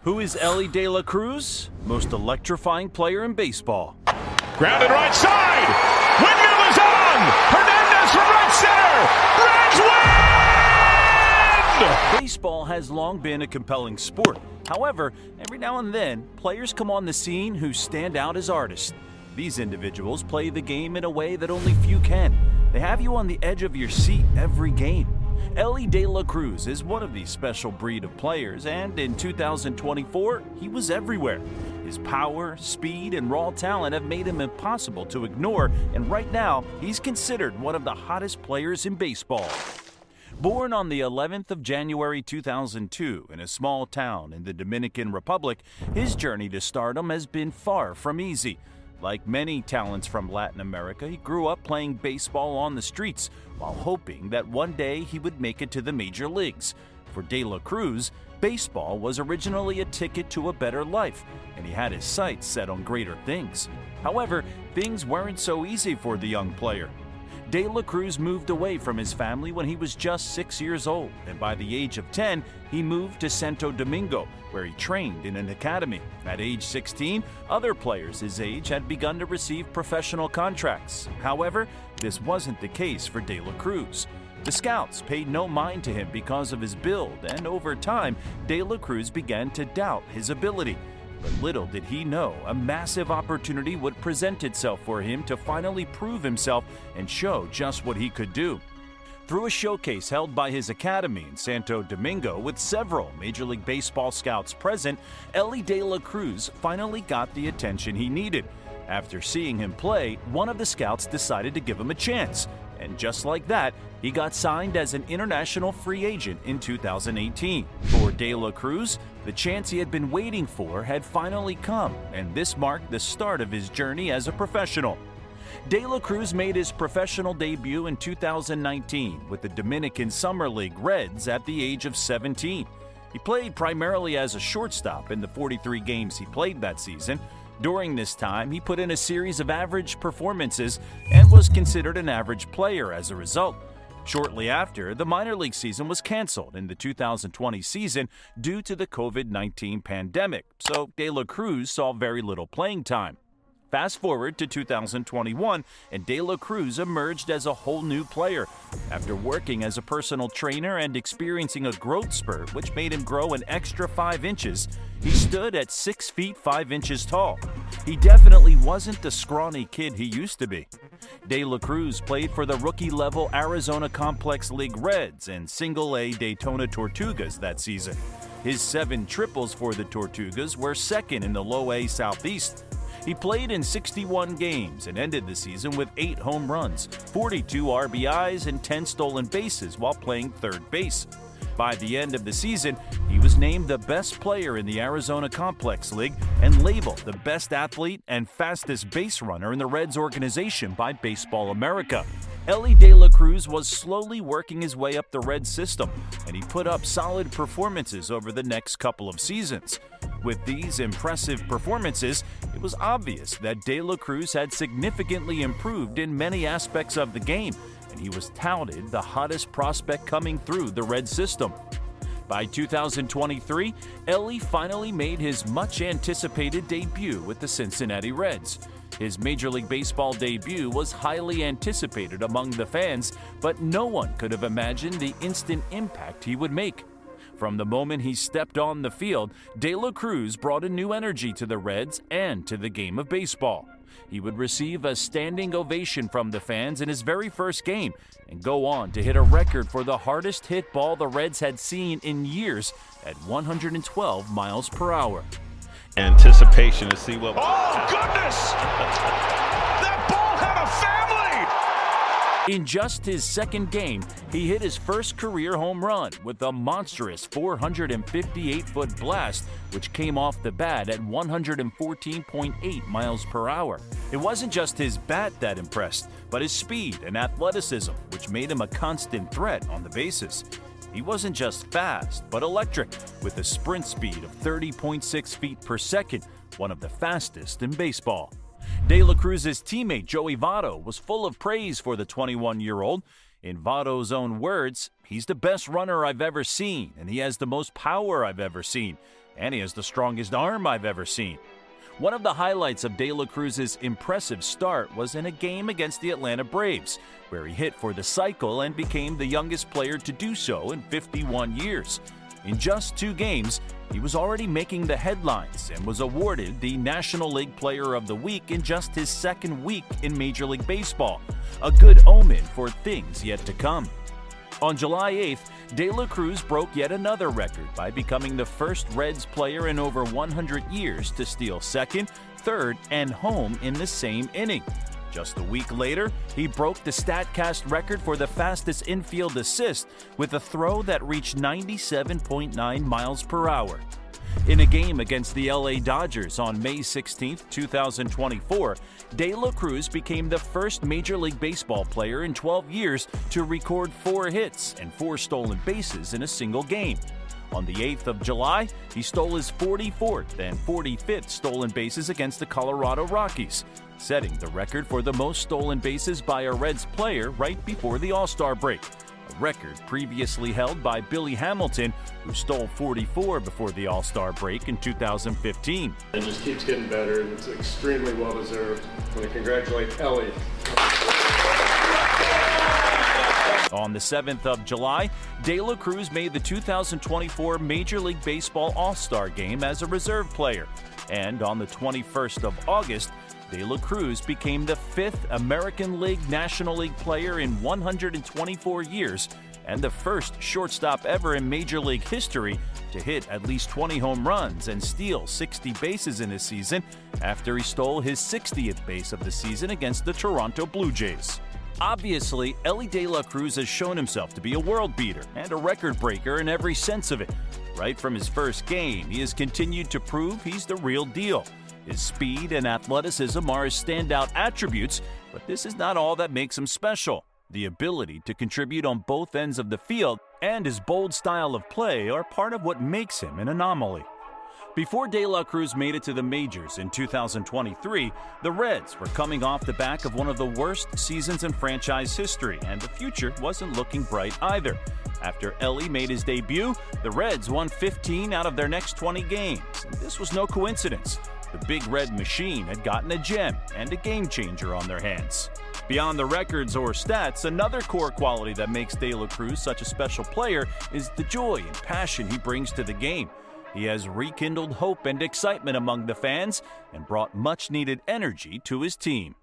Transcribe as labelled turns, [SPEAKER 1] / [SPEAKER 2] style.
[SPEAKER 1] Who is Elly De La Cruz? Most electrifying player in baseball.
[SPEAKER 2] Grounded right side. Windmill is on. Hernandez from right center. Reds win!
[SPEAKER 1] Baseball has long been a compelling sport. However, every now and then, players come on the scene who stand out as artists. These individuals play the game in a way that only few can. They have you on the edge of your seat every game. Elly De La Cruz is one of these special breed of players, and in 2024, he was everywhere. His power, speed, and raw talent have made him impossible to ignore, and right now, he's considered one of the hottest players in baseball. Born on the 11th of January 2002 in a small town in the Dominican Republic, his journey to stardom has been far from easy. Like many talents from Latin America, he grew up playing baseball on the streets while hoping that one day he would make it to the major leagues. For De La Cruz, baseball was originally a ticket to a better life, and he had his sights set on greater things. However, things weren't so easy for the young player. De La Cruz moved away from his family when he was just 6 years old, and by the age of 10, he moved to Santo Domingo, where he trained in an academy. At age 16, other players his age had begun to receive professional contracts. However, this wasn't the case for De La Cruz. The scouts paid no mind to him because of his build, and over time, De La Cruz began to doubt his ability. But little did he know, a massive opportunity would present itself for him to finally prove himself and show just what he could do. Through a showcase held by his academy in Santo Domingo with several Major League Baseball scouts present, Elly De La Cruz finally got the attention he needed. After seeing him play, one of the scouts decided to give him a chance. And just like that, he got signed as an international free agent in 2018. For De La Cruz, the chance he had been waiting for had finally come, and this marked the start of his journey as a professional. De La Cruz made his professional debut in 2019 with the Dominican Summer League Reds at the age of 17. He played primarily as a shortstop in the 43 games he played that season. During this time, he put in a series of average performances and was considered an average player as a result. Shortly after, the minor league season was canceled in the 2020 season due to the COVID-19 pandemic, so De La Cruz saw very little playing time. Fast forward to 2021, and De La Cruz emerged as a whole new player. After working as a personal trainer and experiencing a growth spurt which made him grow an extra 5 inches, he stood at 6 feet 5 inches tall. He definitely wasn't the scrawny kid he used to be. De La Cruz played for the rookie-level Arizona Complex League Reds and Single-A Daytona Tortugas that season. His 7 triples for the Tortugas were second in the Low-A Southeast. He played in 61 games and ended the season with 8 home runs, 42 RBIs, and 10 stolen bases while playing third base. By the end of the season, he was named the best player in the Arizona Complex League and labeled the best athlete and fastest base runner in the Reds organization by Baseball America. Elly De La Cruz was slowly working his way up the Reds system, and he put up solid performances over the next couple of seasons. With these impressive performances, it was obvious that De La Cruz had significantly improved in many aspects of the game, and he was touted the hottest prospect coming through the Red system. By 2023, Elly finally made his much-anticipated debut with the Cincinnati Reds. His Major League Baseball debut was highly anticipated among the fans, but no one could have imagined the instant impact he would make. From the moment he stepped on the field, De La Cruz brought a new energy to the Reds and to the game of baseball. He would receive a standing ovation from the fans in his very first game and go on to hit a record for the hardest hit ball the Reds had seen in years at 112 miles per hour.
[SPEAKER 2] Anticipation to see what... Oh, goodness! That ball had a family!
[SPEAKER 1] In just his second game, he hit his first career home run with a monstrous 458-foot blast, which came off the bat at 114.8 miles per hour. It wasn't just his bat that impressed, but his speed and athleticism, which made him a constant threat on the bases. He wasn't just fast, but electric, with a sprint speed of 30.6 feet per second, one of the fastest in baseball. De La Cruz's teammate Joey Votto was full of praise for the 21-year-old. In Votto's own words, he's the best runner I've ever seen, and he has the most power I've ever seen. and he has the strongest arm I've ever seen. One of the highlights of De La Cruz's impressive start was in a game against the Atlanta Braves, where he hit for the cycle and became the youngest player to do so in 51 years. In just 2 games, he was already making the headlines and was awarded the National League Player of the Week in just his 2nd week in Major League Baseball, a good omen for things yet to come. On July 8th, De La Cruz broke yet another record by becoming the first Reds player in over 100 years to steal 2nd, 3rd, and home in the same inning. Just a week later, he broke the StatCast record for the fastest infield assist with a throw that reached 97.9 miles per hour. In a game against the LA Dodgers on May 16, 2024, De La Cruz became the first Major League Baseball player in 12 years to record 4 hits and 4 stolen bases in a single game. On the 8th of July, he stole his 44th and 45th stolen bases against the Colorado Rockies, setting the record for the most stolen bases by a Reds player right before the All-Star break, a record previously held by Billy Hamilton, who stole 44 before the All-Star break in 2015.
[SPEAKER 3] It just keeps getting better, and it's extremely well-deserved. I want to congratulate Elly.
[SPEAKER 1] On the 7th of July, De La Cruz made the 2024 Major League Baseball All-Star Game as a reserve player. And on the 21st of August, De La Cruz became the 5th American League National League player in 124 years and the first shortstop ever in Major League history to hit at least 20 home runs and steal 60 bases in a season after he stole his 60th base of the season against the Toronto Blue Jays. Obviously, Elly De La Cruz has shown himself to be a world beater and a record breaker in every sense of it. Right from his first game, he has continued to prove he's the real deal. His speed and athleticism are his standout attributes, but this is not all that makes him special. The ability to contribute on both ends of the field and his bold style of play are part of what makes him an anomaly. Before De La Cruz made it to the majors in 2023, the Reds were coming off the back of one of the worst seasons in franchise history, and the future wasn't looking bright either. After Elly made his debut, the Reds won 15 out of their next 20 games, and this was no coincidence. The Big Red Machine had gotten a gem and a game-changer on their hands. Beyond the records or stats, another core quality that makes De La Cruz such a special player is the joy and passion he brings to the game. He has rekindled hope and excitement among the fans and brought much-needed energy to his team.